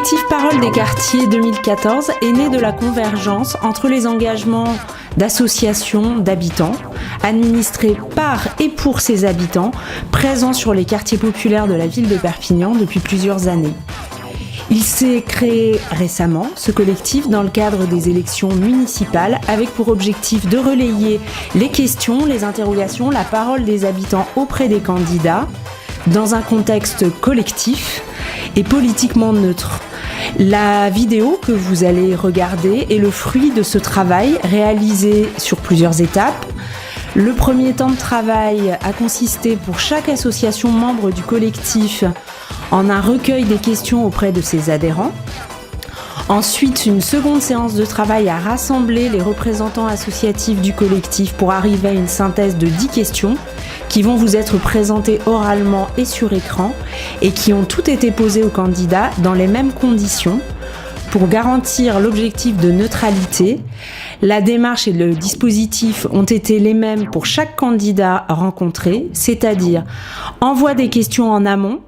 collectif Parole des quartiers 2014 est né de la convergence entre les engagements d'associations d'habitants, administrés par et pour ces habitants, présents sur les quartiers populaires de la ville de Perpignan depuis plusieurs années. Il s'est créé récemment, ce collectif, dans le cadre des élections municipales, avec pour objectif de relayer les questions, les interrogations, la parole des habitants auprès des candidats, dans un contexte collectif et politiquement neutre. La vidéo que vous allez regarder est le fruit de ce travail réalisé sur plusieurs étapes. Le premier temps de travail a consisté pour chaque association membre du collectif en un recueil des questions auprès de ses adhérents. Ensuite, une seconde séance de travail a rassemblé les représentants associatifs du collectif pour arriver à une synthèse de 10 questions qui vont vous être présentées oralement et sur écran et qui ont toutes été posées aux candidats dans les mêmes conditions pour garantir l'objectif de neutralité. La démarche et le dispositif ont été les mêmes pour chaque candidat rencontré, c'est-à-dire envoi des questions en amont,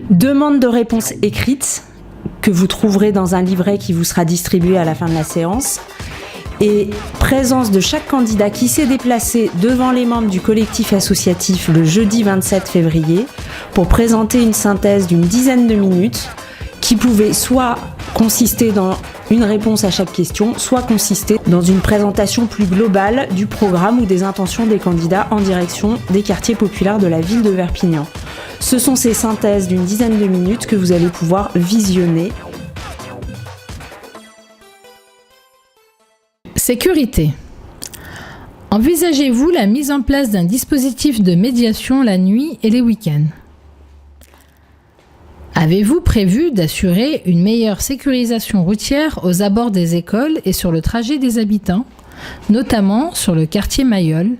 demande de réponse écrite que vous trouverez dans un livret qui vous sera distribué à la fin de la séance, et présence de chaque candidat qui s'est déplacé devant les membres du collectif associatif le jeudi 27 février pour présenter une synthèse d'une dizaine de minutes qui pouvait soit consister dans une réponse à chaque question, soit consister dans une présentation plus globale du programme ou des intentions des candidats en direction des quartiers populaires de la ville de Perpignan. Ce sont ces synthèses d'une dizaine de minutes que vous allez pouvoir visionner. Sécurité. Envisagez-vous la mise en place d'un dispositif de médiation la nuit et les week-ends ? Avez-vous prévu d'assurer une meilleure sécurisation routière aux abords des écoles et sur le trajet des habitants, notamment sur le quartier Mayol,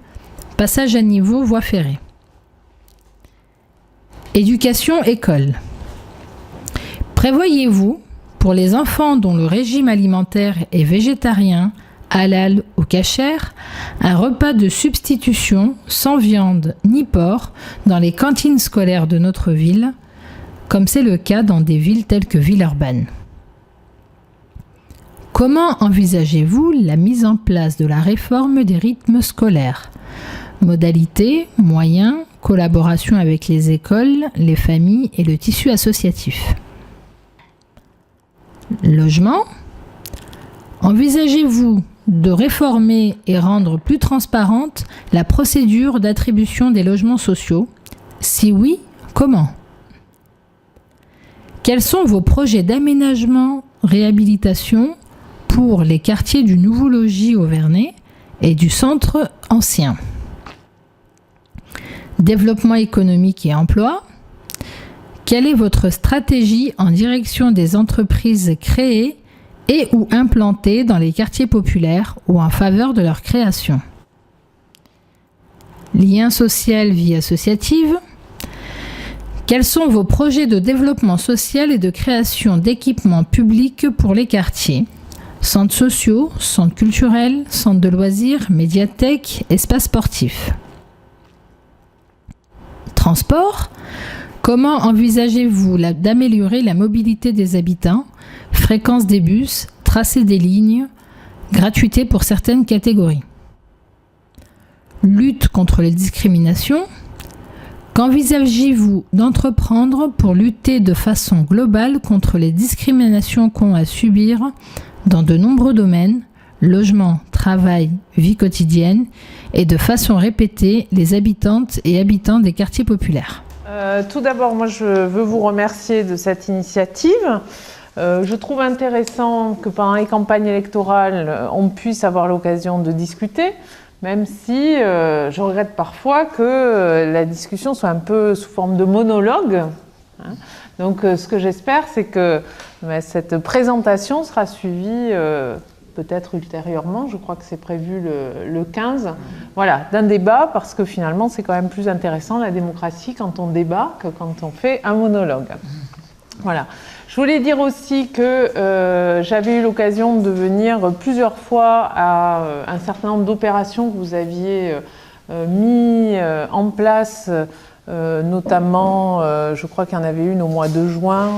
passage à niveau voie ferrée ? Éducation école. Prévoyez-vous, pour les enfants dont le régime alimentaire est végétarien, halal ou kasher, un repas de substitution sans viande ni porc dans les cantines scolaires de notre ville, comme c'est le cas dans des villes telles que Villeurbanne. Comment envisagez-vous la mise en place de la réforme des rythmes scolaires ? Modalités, moyens, collaboration avec les écoles, les familles et le tissu associatif. Logement. Envisagez-vous de réformer et rendre plus transparente la procédure d'attribution des logements sociaux ? Si oui, comment ? Quels sont vos projets d'aménagement, réhabilitation pour les quartiers du Nouveau Logis Auvernais et du centre ancien ? Développement économique et emploi. Quelle est votre stratégie en direction des entreprises créées et ou implantées dans les quartiers populaires ou en faveur de leur création ? Lien social, vie associative. Quels sont vos projets de développement social et de création d'équipements publics pour les quartiers ? Centres sociaux, centres culturels, centres de loisirs, médiathèques, espaces sportifs. Transport. Comment envisagez-vous d'améliorer la mobilité des habitants, fréquence des bus, tracé des lignes, gratuité pour certaines catégories ? Lutte contre les discriminations. Qu'envisagez-vous d'entreprendre pour lutter de façon globale contre les discriminations qu'ont à subir dans de nombreux domaines, logement, travail, vie quotidienne, et de façon répétée les habitantes et habitants des quartiers populaires ? Tout d'abord, moi je veux vous remercier de cette initiative. Je trouve intéressant que pendant les campagnes électorales, on puisse avoir l'occasion de discuter, même si je regrette parfois que la discussion soit un peu sous forme de monologue. Donc ce que j'espère, c'est que cette présentation sera suivie peut-être ultérieurement, je crois que c'est prévu le 15, voilà, d'un débat, parce que finalement c'est quand même plus intéressant la démocratie quand on débat que quand on fait un monologue. Voilà. Je voulais dire aussi que j'avais eu l'occasion de venir plusieurs fois à un certain nombre d'opérations que vous aviez mis en place notamment, je crois qu'il y en avait une au mois de juin,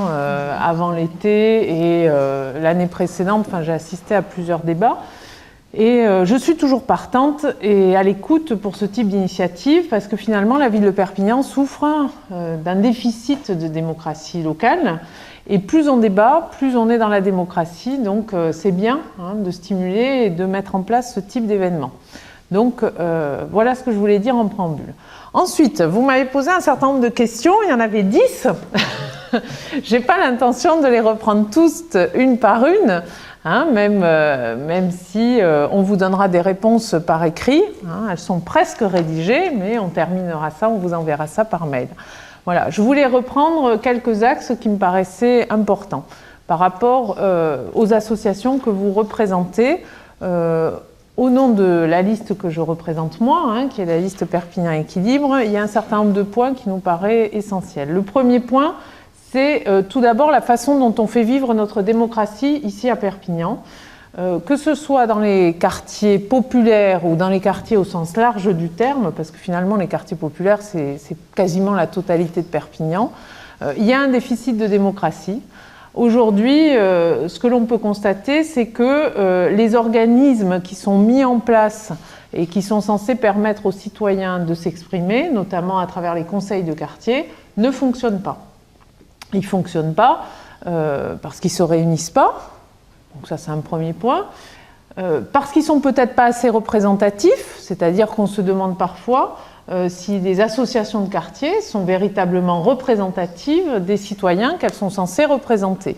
avant l'été, et l'année précédente, enfin, j'ai assisté à plusieurs débats. Et je suis toujours partante et à l'écoute pour ce type d'initiative, parce que finalement, la ville de Perpignan souffre d'un déficit de démocratie locale. Et plus on débat, plus on est dans la démocratie. Donc c'est bien de stimuler et de mettre en place ce type d'événement. Donc voilà ce que je voulais dire en préambule. Ensuite, vous m'avez posé un certain nombre de questions, il y en avait 10. Je n'ai pas l'intention de les reprendre toutes une par une, même si on vous donnera des réponses par écrit. Elles sont presque rédigées, mais on terminera ça, on vous enverra ça par mail. Voilà, je voulais reprendre quelques axes qui me paraissaient importants par rapport aux associations que vous représentez. Au nom de la liste que je représente moi, qui est la liste Perpignan Équilibre, il y a un certain nombre de points qui nous paraissent essentiels. Le premier point, c'est tout d'abord la façon dont on fait vivre notre démocratie ici à Perpignan, que ce soit dans les quartiers populaires ou dans les quartiers au sens large du terme, parce que finalement les quartiers populaires, c'est quasiment la totalité de Perpignan. Il y a un déficit de démocratie. Aujourd'hui, ce que l'on peut constater, c'est que les organismes qui sont mis en place et qui sont censés permettre aux citoyens de s'exprimer, notamment à travers les conseils de quartier, ne fonctionnent pas. Ils ne fonctionnent pas parce qu'ils ne se réunissent pas, donc ça c'est un premier point, parce qu'ils ne sont peut-être pas assez représentatifs, c'est-à-dire qu'on se demande parfois si les associations de quartier sont véritablement représentatives des citoyens qu'elles sont censées représenter.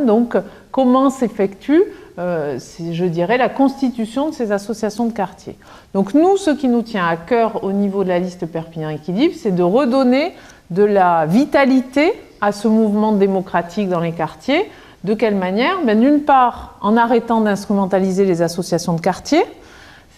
Donc, comment s'effectue, je dirais, la constitution de ces associations de quartier. Donc, nous, ce qui nous tient à cœur au niveau de la liste Perpignan Équilibre, c'est de redonner de la vitalité à ce mouvement démocratique dans les quartiers. De quelle manière ? D'une part, en arrêtant d'instrumentaliser les associations de quartier.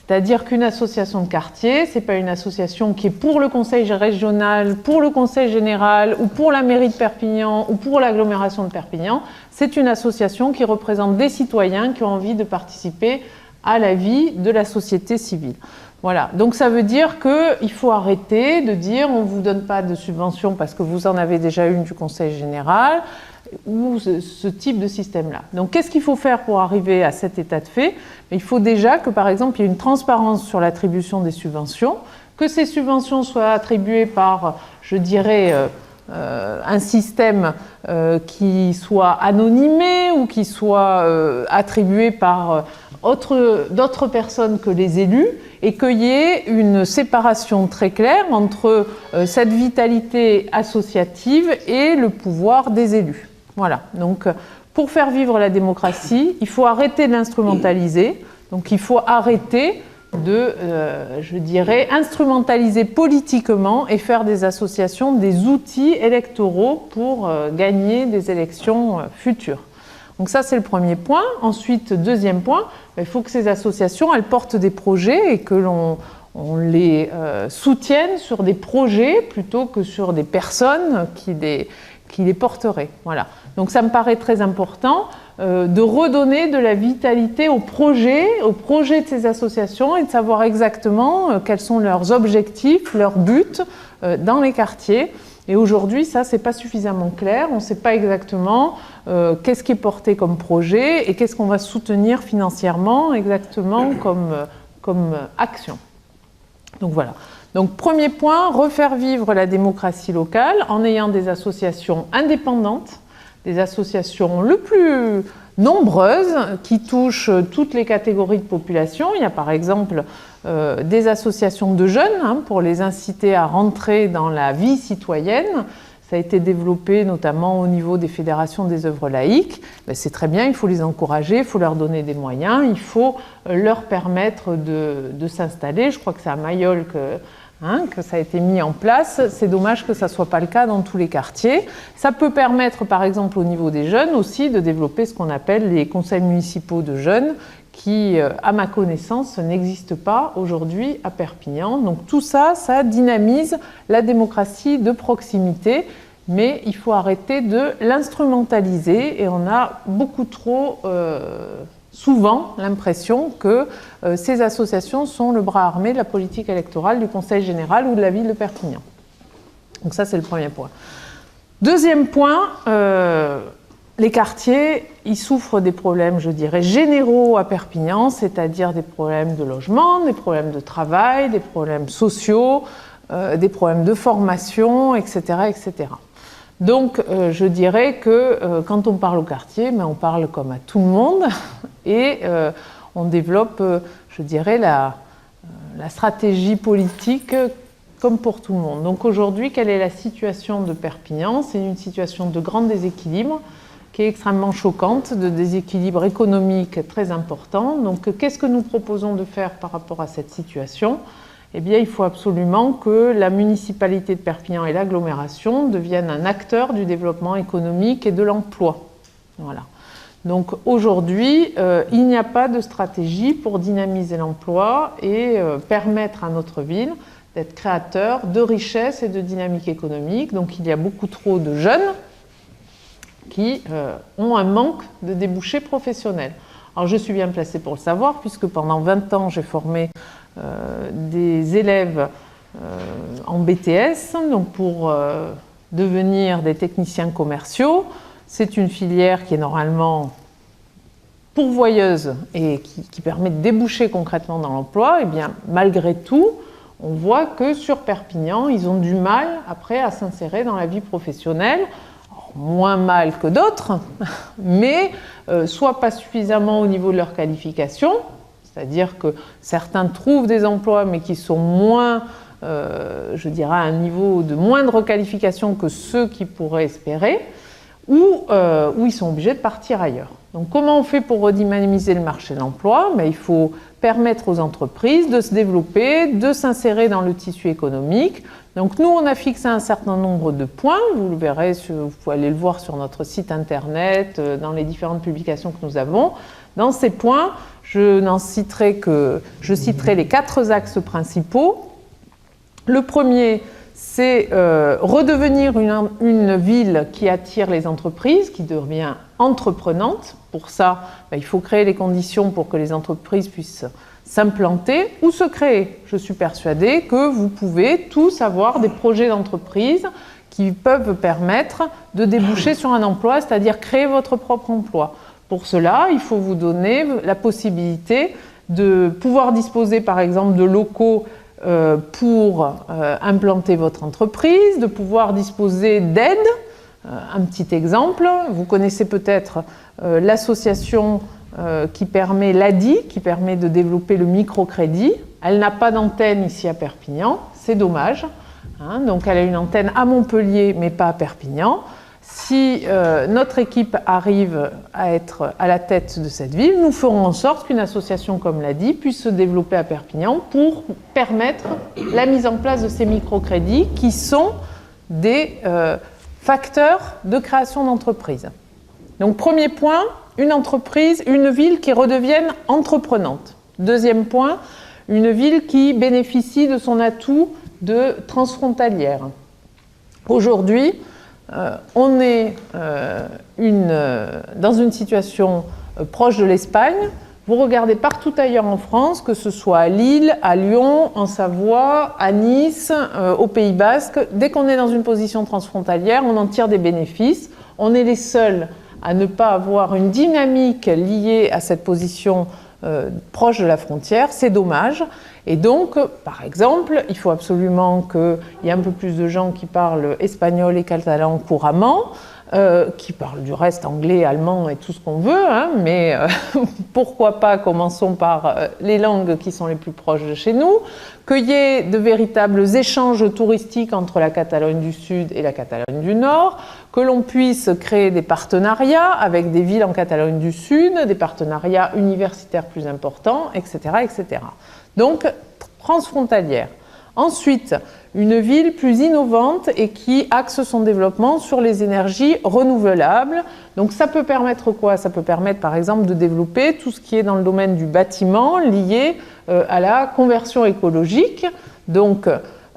C'est-à-dire qu'une association de quartier, ce n'est pas une association qui est pour le conseil régional, pour le conseil général, ou pour la mairie de Perpignan, ou pour l'agglomération de Perpignan. C'est une association qui représente des citoyens qui ont envie de participer à la vie de la société civile. Voilà, donc ça veut dire qu'il faut arrêter de dire on ne vous donne pas de subvention parce que vous en avez déjà une du conseil général, ou ce type de système-là. Donc qu'est-ce qu'il faut faire pour arriver à cet état de fait ? Il faut déjà que, par exemple, il y ait une transparence sur l'attribution des subventions, que ces subventions soient attribuées par, je dirais, un système qui soit anonymé ou qui soit attribué par d'autres personnes que les élus, et qu'il y ait une séparation très claire entre cette vitalité associative et le pouvoir des élus. Voilà, donc pour faire vivre la démocratie, il faut arrêter de l'instrumentaliser, donc il faut arrêter de, je dirais, instrumentaliser politiquement et faire des associations des outils électoraux pour gagner des élections futures. Donc ça, c'est le premier point. Ensuite, deuxième point, il faut que ces associations, elles portent des projets et que l'on les soutienne sur des projets plutôt que sur des personnes qui les porteraient. Voilà. Donc ça me paraît très important de redonner de la vitalité aux projets de ces associations et de savoir exactement quels sont leurs objectifs, leurs buts dans les quartiers. Et aujourd'hui, ça, c'est pas suffisamment clair. On ne sait pas exactement qu'est-ce qui est porté comme projet et qu'est-ce qu'on va soutenir financièrement exactement comme action. Donc voilà. Donc premier point, refaire vivre la démocratie locale en ayant des associations indépendantes, des associations le plus nombreuses qui touchent toutes les catégories de population. Il y a par exemple des associations de jeunes pour les inciter à rentrer dans la vie citoyenne. Ça a été développé notamment au niveau des fédérations des œuvres laïques. C'est très bien, il faut les encourager, il faut leur donner des moyens, il faut leur permettre de s'installer. Je crois que c'est à Mayol que ça a été mis en place. C'est dommage que ça ne soit pas le cas dans tous les quartiers. Ça peut permettre, par exemple, au niveau des jeunes aussi, de développer ce qu'on appelle les conseils municipaux de jeunes, qui, à ma connaissance, n'existent pas aujourd'hui à Perpignan. Donc tout ça, ça dynamise la démocratie de proximité, mais il faut arrêter de l'instrumentaliser et on a beaucoup trop souvent l'impression que ces associations sont le bras armé de la politique électorale du Conseil général ou de la ville de Perpignan. Donc ça, c'est le premier point. Deuxième point, les quartiers, ils souffrent des problèmes, je dirais, généraux à Perpignan, c'est-à-dire des problèmes de logement, des problèmes de travail, des problèmes sociaux, des problèmes de formation, etc. etc. Donc, je dirais que quand on parle au quartier, on parle comme à tout le monde et on développe, je dirais, la stratégie politique comme pour tout le monde. Donc aujourd'hui, quelle est la situation de Perpignan? C'est une situation de grand déséquilibre qui est extrêmement choquante, de déséquilibre économique très important. Donc qu'est-ce que nous proposons de faire par rapport à cette situation? Eh bien, il faut absolument que la municipalité de Perpignan et l'agglomération deviennent un acteur du développement économique et de l'emploi. Voilà. Donc aujourd'hui, il n'y a pas de stratégie pour dynamiser l'emploi et permettre à notre ville d'être créateur de richesse et de dynamique économique. Donc il y a beaucoup trop de jeunes qui ont un manque de débouchés professionnels. Alors je suis bien placée pour le savoir, puisque pendant 20 ans, j'ai formé des élèves en BTS, donc pour devenir des techniciens commerciaux. C'est une filière qui est normalement pourvoyeuse et qui permet de déboucher concrètement dans l'emploi. Et bien, malgré tout, on voit que sur Perpignan, ils ont du mal après à s'insérer dans la vie professionnelle. Alors, moins mal que d'autres, mais soit pas suffisamment au niveau de leur qualification, c'est-à-dire que certains trouvent des emplois mais qui sont moins, je dirais, à un niveau de moindre qualification que ceux qui pourraient espérer, ou ils sont obligés de partir ailleurs. Donc comment on fait pour redynamiser le marché de l'emploi? Il faut permettre aux entreprises de se développer, de s'insérer dans le tissu économique. Donc nous, on a fixé un certain nombre de points, vous le verrez, vous pouvez aller le voir sur notre site internet, dans les différentes publications que nous avons. Dans ces points, je citerai les 4 axes principaux. Le premier, c'est redevenir une ville qui attire les entreprises, qui devient entreprenante. Pour ça, il faut créer les conditions pour que les entreprises puissent s'implanter ou se créer. Je suis persuadée que vous pouvez tous avoir des projets d'entreprise qui peuvent permettre de déboucher sur un emploi, c'est-à-dire créer votre propre emploi. Pour cela, il faut vous donner la possibilité de pouvoir disposer, par exemple, de locaux pour implanter votre entreprise, de pouvoir disposer d'aides. Un petit exemple, vous connaissez peut-être l'association qui permet l'ADI, qui permet de développer le microcrédit. Elle n'a pas d'antenne ici à Perpignan, c'est dommage. Donc elle a une antenne à Montpellier, mais pas à Perpignan. Si notre équipe arrive à être à la tête de cette ville, nous ferons en sorte qu'une association comme l'ADI puisse se développer à Perpignan pour permettre la mise en place de ces microcrédits qui sont des facteurs de création d'entreprise. Donc premier point, une ville qui redevienne entreprenante. Deuxième point, une ville qui bénéficie de son atout de transfrontalière. Aujourd'hui, on est dans une situation proche de l'Espagne. Vous regardez partout ailleurs en France, que ce soit à Lille, à Lyon, en Savoie, à Nice, au Pays Basque. Dès qu'on est dans une position transfrontalière, on en tire des bénéfices. On est les seuls à ne pas avoir une dynamique liée à cette position proche de la frontière. C'est dommage. Et donc, par exemple, il faut absolument qu'il y ait un peu plus de gens qui parlent espagnol et catalan couramment, qui parlent du reste anglais, allemand et tout ce qu'on veut, mais pourquoi pas, commençons par les langues qui sont les plus proches de chez nous, qu'il y ait de véritables échanges touristiques entre la Catalogne du Sud et la Catalogne du Nord, que l'on puisse créer des partenariats avec des villes en Catalogne du Sud, des partenariats universitaires plus importants, etc., etc. Donc, transfrontalière. Ensuite, une ville plus innovante et qui axe son développement sur les énergies renouvelables. Donc ça peut permettre quoi? Ça peut permettre par exemple de développer tout ce qui est dans le domaine du bâtiment lié à la conversion écologique. Donc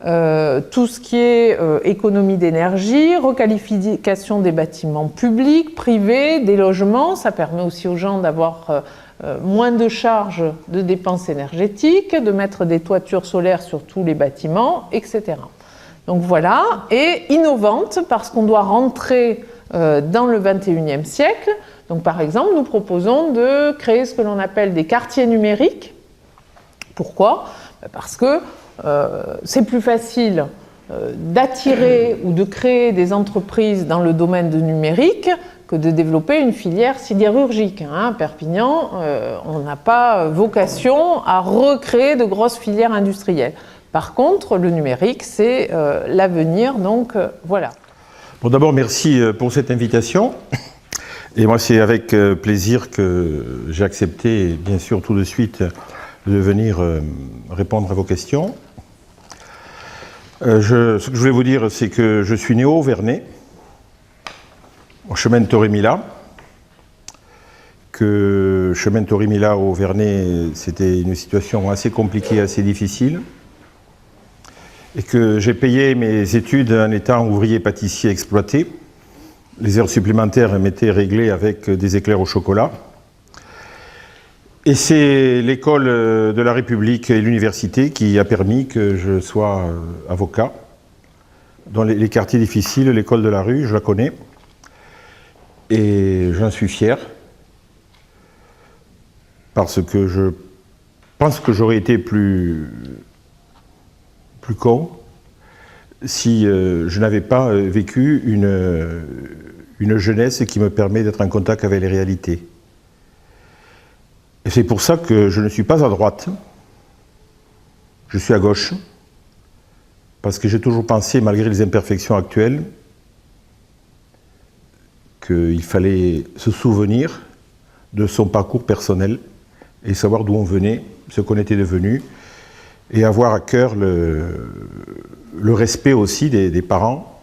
tout ce qui est économie d'énergie, requalification des bâtiments publics, privés, des logements. Ça permet aussi aux gens d'avoir moins de charges de dépenses énergétiques, de mettre des toitures solaires sur tous les bâtiments, etc. Donc voilà, et innovante parce qu'on doit rentrer dans le 21e siècle. Donc par exemple, nous proposons de créer ce que l'on appelle des quartiers numériques. Pourquoi ? Parce que c'est plus facile d'attirer ou de créer des entreprises dans le domaine du numérique que de développer une filière sidérurgique. Perpignan, on n'a pas vocation à recréer de grosses filières industrielles. Par contre, le numérique, c'est l'avenir, donc voilà. Bon, d'abord, merci pour cette invitation. Et moi, c'est avec plaisir que j'ai accepté, bien sûr, tout de suite, de venir répondre à vos questions. Ce que je voulais vous dire, c'est que je suis né au Vernay, au chemin de Torremila. Que chemin de Torremila au Vernay, c'était une situation assez compliquée, assez difficile. Et que j'ai payé mes études en étant ouvrier pâtissier exploité. Les heures supplémentaires m'étaient réglées avec des éclairs au chocolat. Et c'est l'école de la République et l'université qui a permis que je sois avocat. Dans les quartiers difficiles, l'école de la rue, je la connais. Et j'en suis fier. Parce que je pense que j'aurais été plus con si je n'avais pas vécu une jeunesse qui me permet d'être en contact avec les réalités. Et c'est pour ça que je ne suis pas à droite, je suis à gauche, parce que j'ai toujours pensé, malgré les imperfections actuelles, qu'il fallait se souvenir de son parcours personnel et savoir d'où on venait, ce qu'on était devenu, et avoir à cœur le respect aussi des parents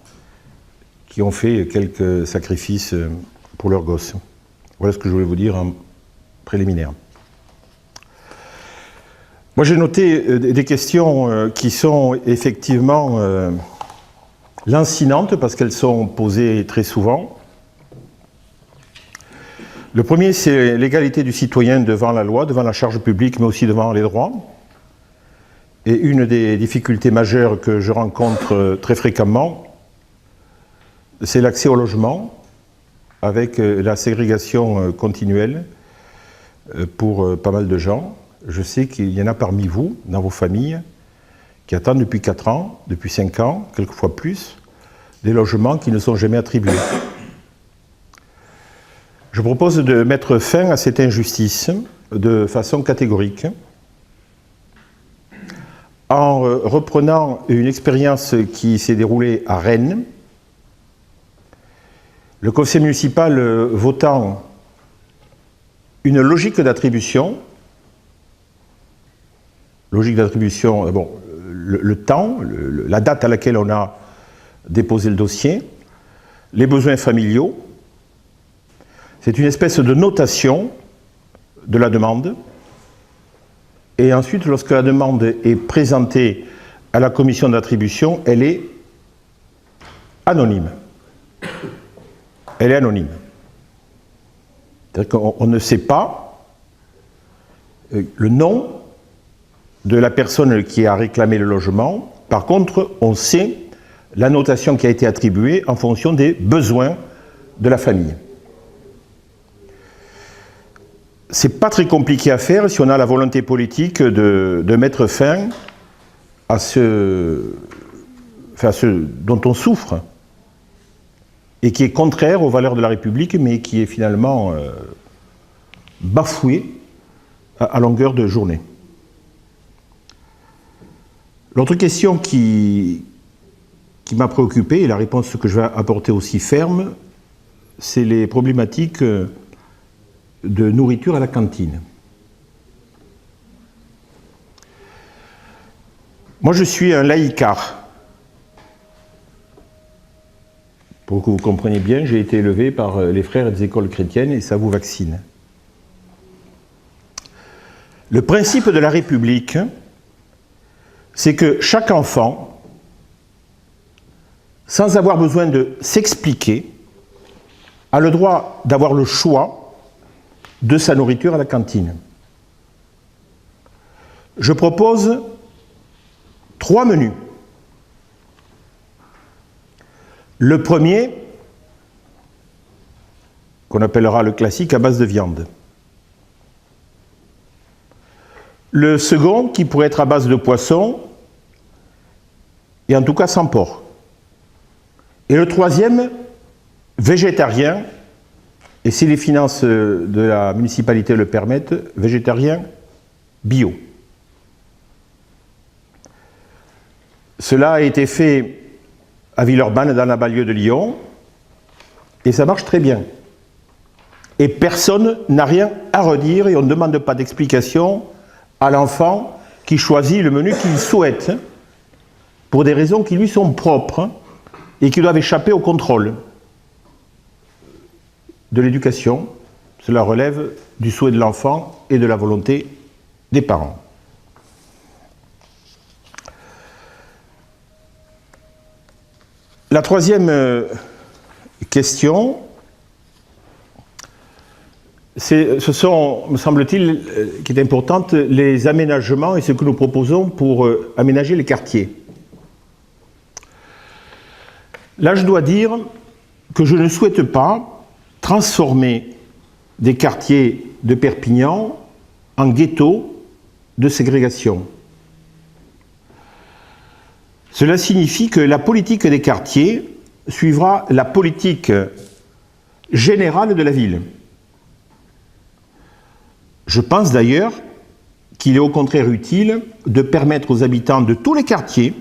qui ont fait quelques sacrifices pour leurs gosses. Voilà ce que je voulais vous dire en préliminaire. Moi, j'ai noté des questions qui sont effectivement lancinantes parce qu'elles sont posées très souvent. Le premier, c'est l'égalité du citoyen devant la loi, devant la charge publique, mais aussi devant les droits. Et une des difficultés majeures que je rencontre très fréquemment, c'est l'accès au logement, avec la ségrégation continuelle pour pas mal de gens. Je sais qu'il y en a parmi vous, dans vos familles, qui attendent depuis 4 ans, depuis 5 ans, quelquefois plus, des logements qui ne sont jamais attribués. Je propose de mettre fin à cette injustice de façon catégorique, en reprenant une expérience qui s'est déroulée à Rennes, le conseil municipal votant une logique d'attribution, bon, le temps, la date à laquelle on a déposé le dossier, les besoins familiaux, c'est une espèce de notation de la demande. Et ensuite, lorsque la demande est présentée à la commission d'attribution, elle est anonyme. Elle est anonyme. C'est-à-dire qu'on ne sait pas le nom de la personne qui a réclamé le logement. Par contre, on sait la notation qui a été attribuée en fonction des besoins de la famille. C'est pas très compliqué à faire si on a la volonté politique de mettre fin à ce dont on souffre et qui est contraire aux valeurs de la République, mais qui est finalement bafoué à longueur de journée. L'autre question qui m'a préoccupé, et la réponse que je vais apporter aussi ferme, c'est les problématiques de nourriture à la cantine. Moi, je suis un laïcard. Pour que vous compreniez bien, j'ai été élevé par les frères des écoles chrétiennes et ça vous vaccine. Le principe de la République, c'est que chaque enfant, sans avoir besoin de s'expliquer, a le droit d'avoir le choix de sa nourriture à la cantine. Je propose 3 menus. Le premier, qu'on appellera le classique, à base de viande. Le second, qui pourrait être à base de poisson, et en tout cas sans porc. Et le troisième, végétarien, et si les finances de la municipalité le permettent, végétarien bio. Cela a été fait à Villeurbanne, dans la banlieue de Lyon, et ça marche très bien. Et personne n'a rien à redire, et on ne demande pas d'explication à l'enfant qui choisit le menu qu'il souhaite, pour des raisons qui lui sont propres, et qui doivent échapper au contrôle de l'éducation. Cela relève du souhait de l'enfant et de la volonté des parents. La troisième question, ce sont, me semble-t-il, qui est importante, les aménagements et ce que nous proposons pour aménager les quartiers. Là, je dois dire que je ne souhaite pas transformer des quartiers de Perpignan en ghettos de ségrégation. Cela signifie que la politique des quartiers suivra la politique générale de la ville. Je pense d'ailleurs qu'il est au contraire utile de permettre aux habitants de tous les quartiers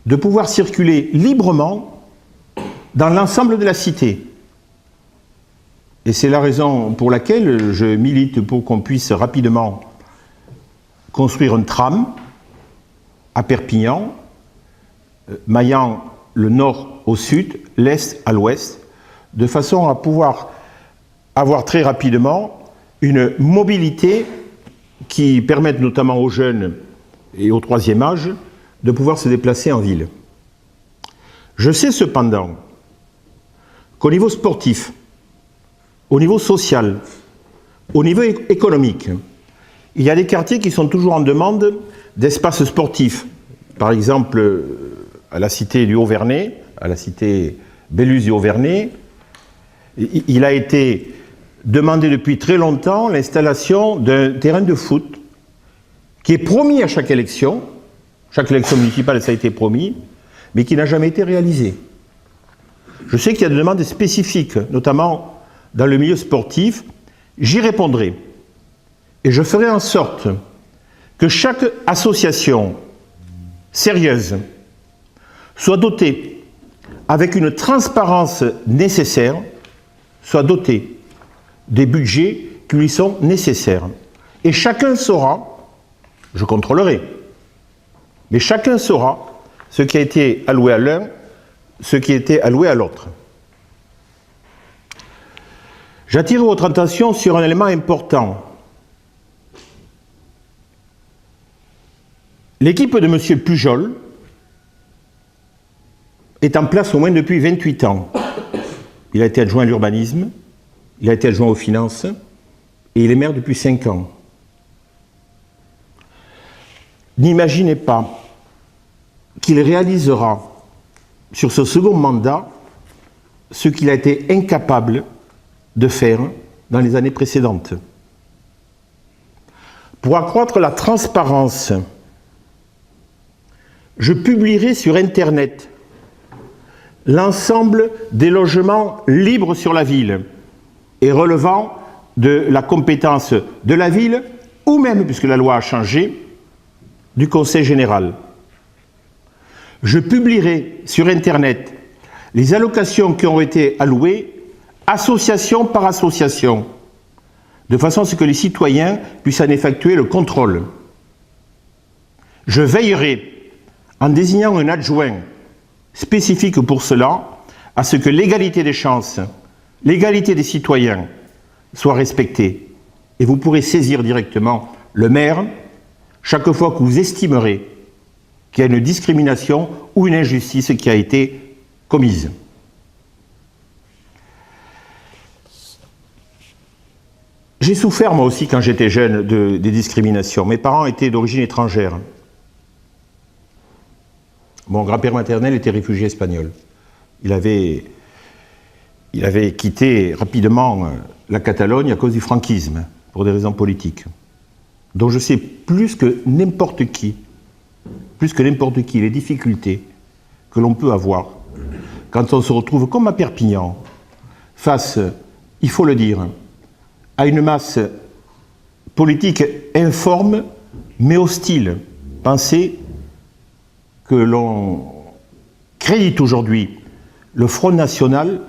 de pouvoir circuler librement dans l'ensemble de la cité. Et c'est la raison pour laquelle je milite pour qu'on puisse rapidement construire un tram à Perpignan, maillant le nord au sud, l'est à l'ouest, de façon à pouvoir avoir très rapidement une mobilité qui permette notamment aux jeunes et au troisième âge de pouvoir se déplacer en ville. Je sais cependant qu'au niveau sportif, au niveau social, au niveau économique, il y a des quartiers qui sont toujours en demande d'espaces sportifs. Par exemple, à la cité du Haut-Vernay, à la cité Bellus du Haut-Vernay, il a été demandé depuis très longtemps l'installation d'un terrain de foot qui est promis à chaque élection municipale ça a été promis, mais qui n'a jamais été réalisé. Je sais qu'il y a des demandes spécifiques, notamment dans le milieu sportif, j'y répondrai. Et je ferai en sorte que chaque association sérieuse soit dotée avec une transparence nécessaire, soit dotée des budgets qui lui sont nécessaires. Et chacun saura, je contrôlerai, mais chacun saura ce qui a été alloué à l'un, ce qui a été alloué à l'autre. J'attire votre attention sur un élément important. L'équipe de M. Pujol est en place au moins depuis 28 ans. Il a été adjoint à l'urbanisme, il a été adjoint aux finances, et il est maire depuis 5 ans. N'imaginez pas qu'il réalisera sur ce second mandat ce qu'il a été incapable de faire dans les années précédentes. Pour accroître la transparence, je publierai sur Internet l'ensemble des logements libres sur la ville et relevant de la compétence de la ville ou même, puisque la loi a changé, du Conseil général. Je publierai sur Internet les allocations qui ont été allouées, association par association, de façon à ce que les citoyens puissent en effectuer le contrôle. Je veillerai, en désignant un adjoint spécifique pour cela, à ce que l'égalité des chances, l'égalité des citoyens soit respectée. Et vous pourrez saisir directement le maire chaque fois que vous estimerez qu'il y a une discrimination ou une injustice qui a été commise. J'ai souffert moi aussi quand j'étais jeune des discriminations. Mes parents étaient d'origine étrangère. Mon grand-père maternel était réfugié espagnol. il avait quitté rapidement la Catalogne à cause du franquisme, pour des raisons politiques. Donc je sais plus que n'importe qui, les difficultés que l'on peut avoir quand on se retrouve comme à Perpignan, face, il faut le dire, à une masse politique informe mais hostile. Pensez que l'on crédite aujourd'hui le Front National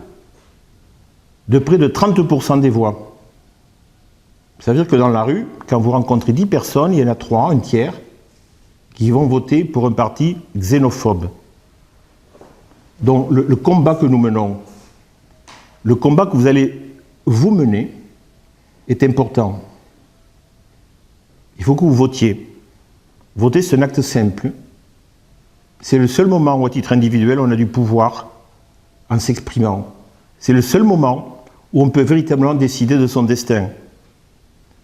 de près de 30% des voix. Ça veut dire que dans la rue, quand vous rencontrez 10 personnes, il y en a 3, un tiers, qui vont voter pour un parti xénophobe. Donc le combat que nous menons, le combat que vous allez vous mener, est important. Il faut que vous votiez. Voter, c'est un acte simple. C'est le seul moment où, à titre individuel, on a du pouvoir en s'exprimant. C'est le seul moment où on peut véritablement décider de son destin.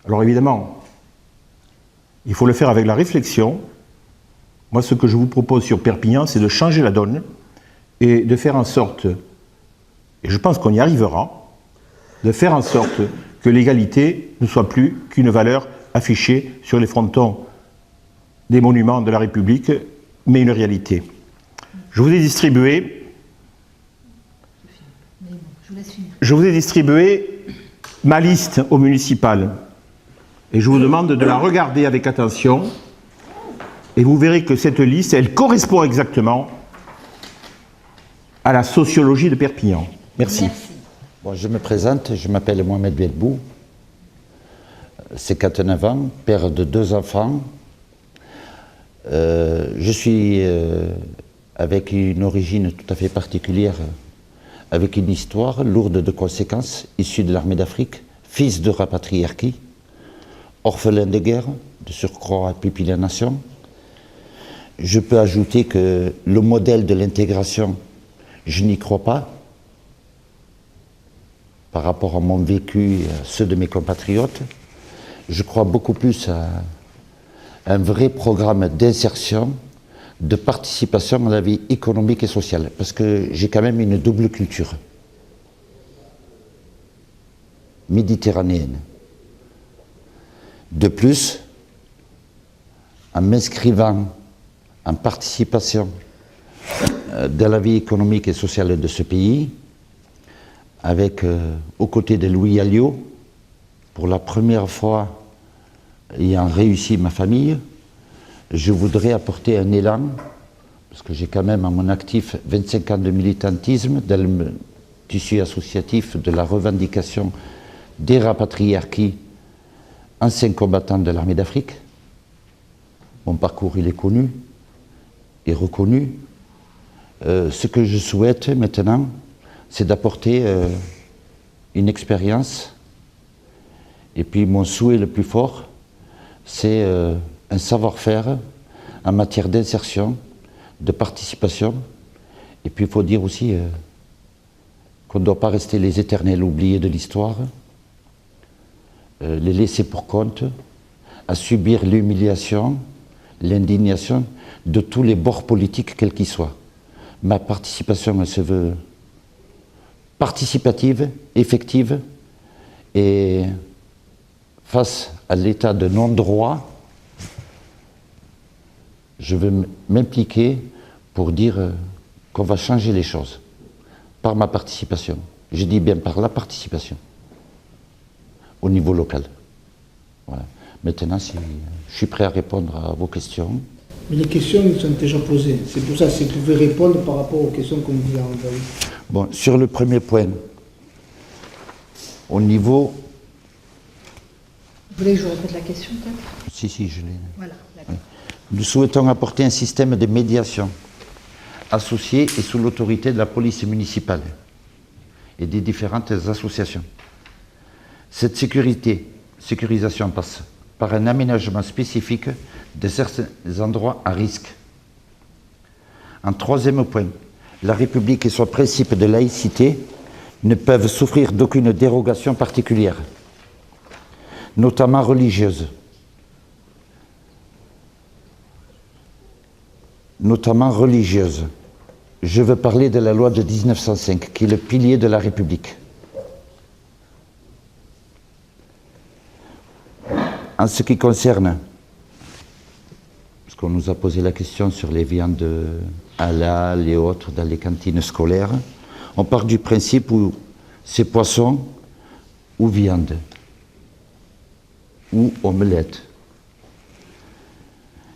Alors évidemment, il faut le faire avec la réflexion. Moi, ce que je vous propose sur Perpignan, c'est de changer la donne et de faire en sorte, et je pense qu'on y arrivera, de faire en sorte que l'égalité ne soit plus qu'une valeur affichée sur les frontons des monuments de la République, mais une réalité. Je vous ai distribué ma liste au municipal et je vous demande de la regarder avec attention et vous verrez que cette liste, elle correspond exactement à la sociologie de Perpignan. Merci. Bon, je me présente, je m'appelle Mohamed Belbou, 59 ans, père de 2 enfants. Je suis avec une origine tout à fait particulière, avec une histoire lourde de conséquences, issu de l'armée d'Afrique, fils de rapatrié harki, orphelin de guerre, de surcroît pupille de la nation. Je peux ajouter que le modèle de l'intégration, je n'y crois pas, par rapport à mon vécu, à ceux de mes compatriotes. Je crois beaucoup plus à un vrai programme d'insertion, de participation à la vie économique et sociale, parce que j'ai quand même une double culture méditerranéenne. De plus, en m'inscrivant en participation dans la vie économique et sociale de ce pays, avec, aux côtés de Louis Alliot, pour la première fois ayant réussi ma famille, je voudrais apporter un élan, parce que j'ai quand même à mon actif 25 ans de militantisme dans le tissu associatif de la revendication des rapatriés harkis, anciens combattants de l'armée d'Afrique. Mon parcours, il est connu et reconnu. Ce que je souhaite maintenant, c'est d'apporter une expérience. Et puis mon souhait le plus fort, c'est un savoir-faire en matière d'insertion, de participation. Et puis il faut dire aussi qu'on ne doit pas rester les éternels oubliés de l'histoire, les laisser pour compte, à subir l'humiliation, l'indignation de tous les bords politiques, quels qu'ils soient. Ma participation, elle se veut participative, effective, et face à l'état de non-droit, je veux m'impliquer pour dire qu'on va changer les choses par ma participation. Je dis bien par la participation au niveau local. Voilà. Maintenant, je suis prêt à répondre à vos questions. Mais les questions sont déjà posées. C'est pour ça que vous pouvez répondre par rapport aux questions qu'on vous a envoyées. Bon, sur le premier point, au niveau... Vous voulez que je répète la question peut-être? Si, je l'ai. Voilà, d'accord. Oui. Nous souhaitons apporter un système de médiation associé et sous l'autorité de la police municipale et des différentes associations. Cette sécurisation passe par un aménagement spécifique de certains endroits à risque. En troisième point, la République et son principe de laïcité ne peuvent souffrir d'aucune dérogation particulière, notamment religieuse. je veux parler de la loi de 1905, qui est le pilier de la République. En ce qui concerne, parce qu'on nous a posé la question sur les viandes halal et autres dans les cantines scolaires, on part du principe où c'est poisson ou viande, ou omelette,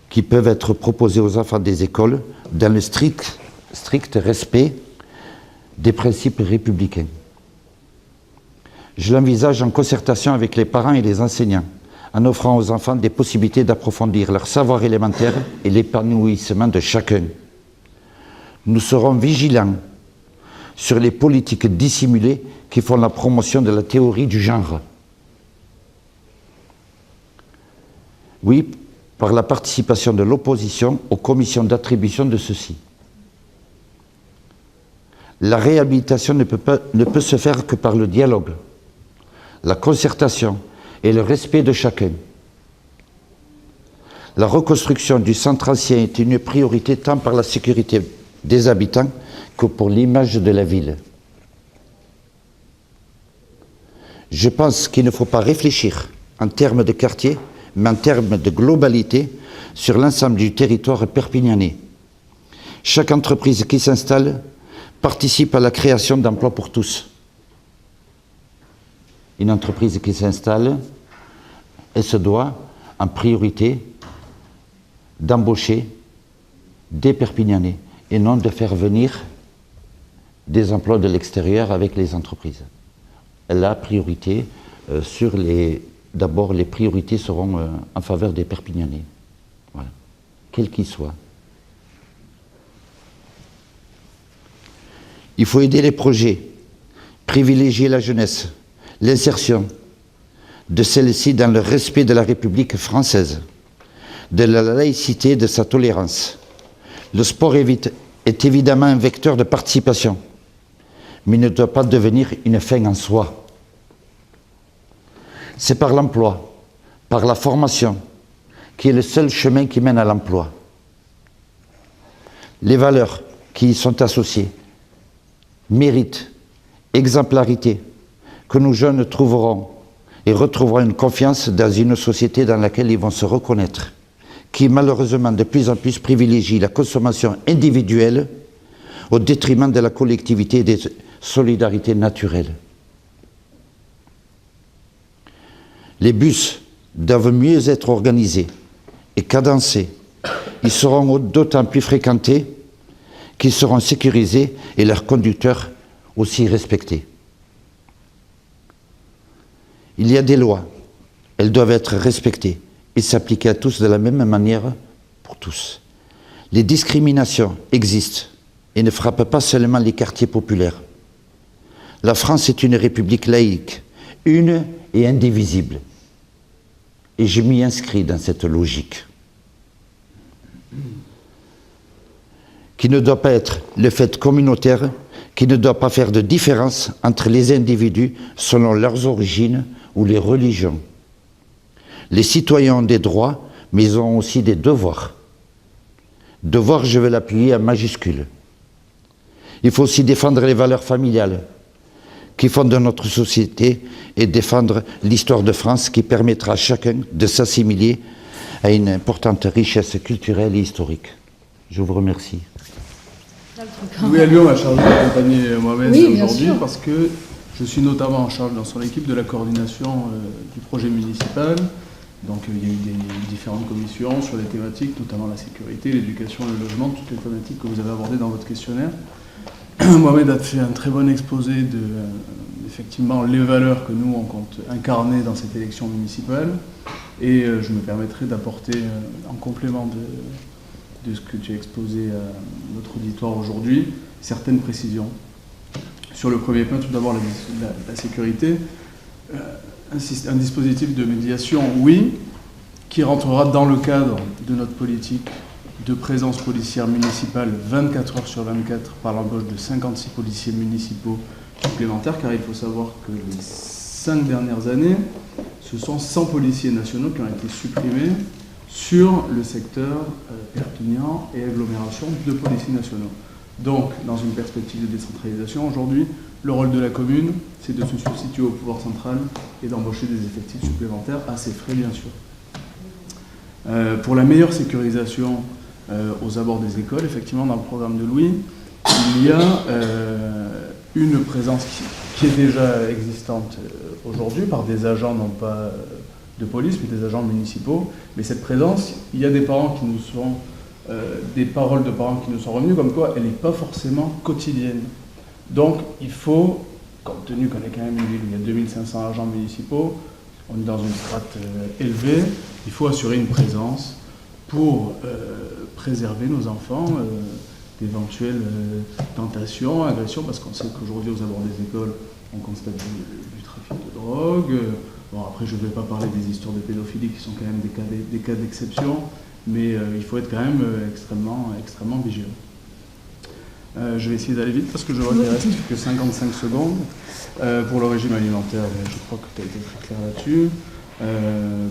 qui peuvent être proposés aux enfants des écoles dans le strict respect des principes républicains. Je l'envisage en concertation avec les parents et les enseignants, en offrant aux enfants des possibilités d'approfondir leur savoir élémentaire et l'épanouissement de chacun. Nous serons vigilants sur les politiques dissimulées qui font la promotion de la théorie du genre. Oui, par la participation de l'opposition aux commissions d'attribution de ceux-ci. La réhabilitation ne peut se faire que par le dialogue, la concertation et le respect de chacun. La reconstruction du centre ancien est une priorité tant par la sécurité des habitants que pour l'image de la ville. Je pense qu'il ne faut pas réfléchir en termes de quartier, mais en termes de globalité sur l'ensemble du territoire perpignanais. Chaque entreprise qui s'installe participe à la création d'emplois pour tous. Une entreprise qui s'installe, elle se doit en priorité d'embaucher des Perpignanais et non de faire venir des emplois de l'extérieur avec les entreprises. La priorité d'abord les priorités seront en faveur des Perpignanais, voilà, quels qu'ils soient. Il faut aider les projets, privilégier la jeunesse, l'insertion de celle-ci dans le respect de la République française, de la laïcité, de sa tolérance. Le sport est évidemment un vecteur de participation, mais il ne doit pas devenir une fin en soi. C'est par l'emploi, par la formation, qui est le seul chemin qui mène à l'emploi. Les valeurs qui y sont associées, mérite, exemplarité, que nos jeunes trouveront et retrouveront une confiance dans une société dans laquelle ils vont se reconnaître, qui malheureusement de plus en plus privilégie la consommation individuelle au détriment de la collectivité et des solidarités naturelles. Les bus doivent mieux être organisés et cadencés. Ils seront d'autant plus fréquentés qu'ils seront sécurisés et leurs conducteurs aussi respectés. Il y a des lois, elles doivent être respectées et s'appliquer à tous de la même manière pour tous. Les discriminations existent et ne frappent pas seulement les quartiers populaires. La France est une république laïque, une et indivisible. Et je m'y inscris dans cette logique, qui ne doit pas être le fait communautaire, qui ne doit pas faire de différence entre les individus selon leurs origines ou les religions. Les citoyens ont des droits, mais ils ont aussi des devoirs. Devoir, je veux l'appuyer en majuscule. Il faut aussi défendre les valeurs familiales qui fondent notre société et défendre l'histoire de France qui permettra à chacun de s'assimiler à une importante richesse culturelle et historique. Je vous remercie. Louis Alliot m'a chargé d'accompagner Mohamed aujourd'hui sûr. parce que je suis notamment en charge dans son équipe de la coordination du projet municipal. Donc il y a eu des différentes commissions sur les thématiques, notamment la sécurité, l'éducation, le logement, toutes les thématiques que vous avez abordées dans votre questionnaire. Mohamed a fait un très bon exposé de effectivement les valeurs que nous on compte incarner dans cette élection municipale. Et je me permettrai d'apporter en complément de ce que tu as exposé à notre auditoire aujourd'hui, certaines précisions. Sur le premier point, tout d'abord la sécurité. Un dispositif de médiation, oui, qui rentrera dans le cadre de notre politique de présence policière municipale 24 heures sur 24 par l'embauche de 56 policiers municipaux supplémentaires, car il faut savoir que les 5 dernières années, ce sont 100 policiers nationaux qui ont été supprimés sur le secteur Perpignan et agglomération de policiers nationaux. Donc, dans une perspective de décentralisation, aujourd'hui, le rôle de la commune, c'est de se substituer au pouvoir central et d'embaucher des effectifs supplémentaires, à ses frais bien sûr. Pour la meilleure sécurisation aux abords des écoles, effectivement, dans le programme de Louis, il y a une présence qui est déjà existante aujourd'hui par des agents, non pas de police, mais des agents municipaux. Mais cette présence, il y a des parents qui nous sont, des paroles de parents qui nous sont revenues, comme quoi elle n'est pas forcément quotidienne. Donc il faut, compte tenu qu'on est quand même une ville où il y a 2500 agents municipaux, on est dans une strate élevée, il faut assurer une présence pour préserver nos enfants d'éventuelles tentations, agressions, parce qu'on sait qu'aujourd'hui aux abords des écoles, on constate du trafic de drogue. Bon, après, je ne vais pas parler des histoires de pédophilie qui sont quand même des cas d'exception, mais il faut être quand même extrêmement vigilant. Je vais essayer d'aller vite parce que je vois qu'il ne reste que 55 secondes. Pour le régime alimentaire, je crois que tu as été très clair là-dessus.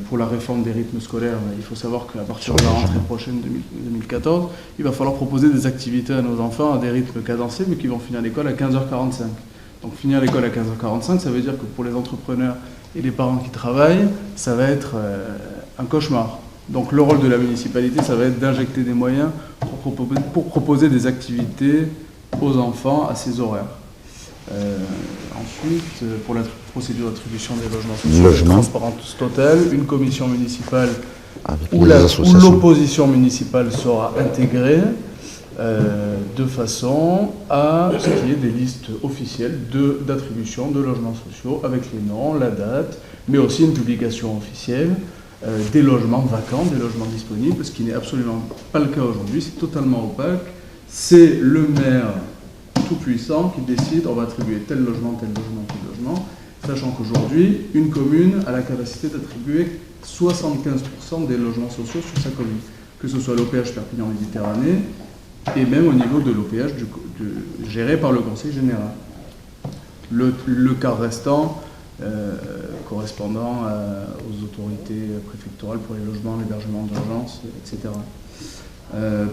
Pour la réforme des rythmes scolaires, il faut savoir qu'à partir de la rentrée prochaine 2014, il va falloir proposer des activités à nos enfants à des rythmes cadencés, mais qui vont finir l'école à 15h45. Donc finir l'école à 15h45, ça veut dire que pour les entrepreneurs et les parents qui travaillent, ça va être un cauchemar. Donc le rôle de la municipalité, ça va être d'injecter des moyens pour proposer des activités aux enfants à ces horaires. Ensuite, pour la procédure d'attribution des logements sociaux, transparence totale, une commission municipale où l'opposition municipale sera intégrée de façon à ce qu'il y ait des listes officielles d'attribution de logements sociaux avec les noms, la date, mais aussi une publication officielle des logements vacants, des logements disponibles, ce qui n'est absolument pas le cas aujourd'hui, c'est totalement opaque. C'est le maire tout-puissant qui décide, on va attribuer tel logement, tel logement, tel logement, sachant qu'aujourd'hui, une commune a la capacité d'attribuer 75% des logements sociaux sur sa commune, que ce soit l'OPH Perpignan Méditerranée, et même au niveau de l'OPH géré par le Conseil général. Le quart restant correspondant aux autorités préfectorales pour les logements, l'hébergement d'urgence, etc.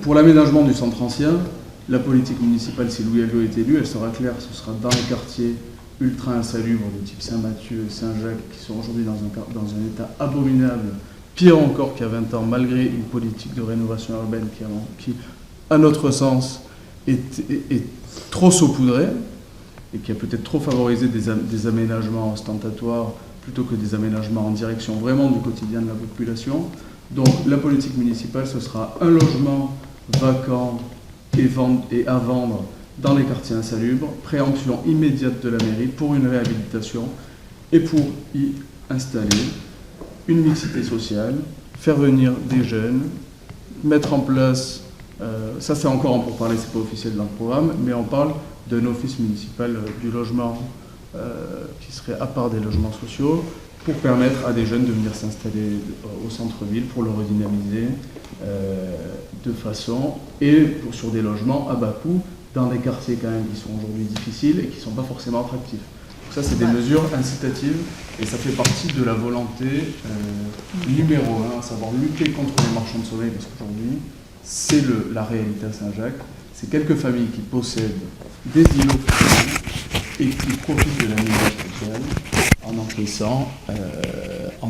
Pour l'aménagement du centre ancien, la politique municipale, si Louis Alliot est élu, elle sera claire, ce sera dans les quartiers ultra insalubres de type Saint-Mathieu, Saint-Jacques, qui sont aujourd'hui dans un état abominable, pire encore qu'il y a 20 ans, malgré une politique de rénovation urbaine qui à notre sens, est trop saupoudrée et qui a peut-être trop favorisé des aménagements ostentatoires plutôt que des aménagements en direction vraiment du quotidien de la population. Donc la politique municipale, ce sera un logement vacant et à vendre dans les quartiers insalubres, préemption immédiate de la mairie pour une réhabilitation et pour y installer une mixité sociale, faire venir des jeunes, mettre en place, ça c'est encore en pourparlers, c'est pas officiel dans le programme, mais on parle d'un office municipal du logement qui serait à part des logements sociaux pour permettre à des jeunes de venir s'installer au centre-ville pour le redynamiser de façon, et sur des logements à bas coût dans des quartiers quand même qui sont aujourd'hui difficiles et qui ne sont pas forcément attractifs. Donc ça c'est des mesures incitatives et ça fait partie de la volonté numéro 1, à savoir lutter contre les marchands de sommeil, parce qu'aujourd'hui c'est la réalité à Saint-Jacques, c'est quelques familles qui possèdent des îlots et qui profitent de la misère sociale en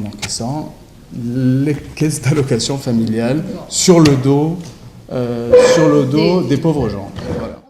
encaissant les caisses d'allocation familiale sur le dos des pauvres gens. Voilà.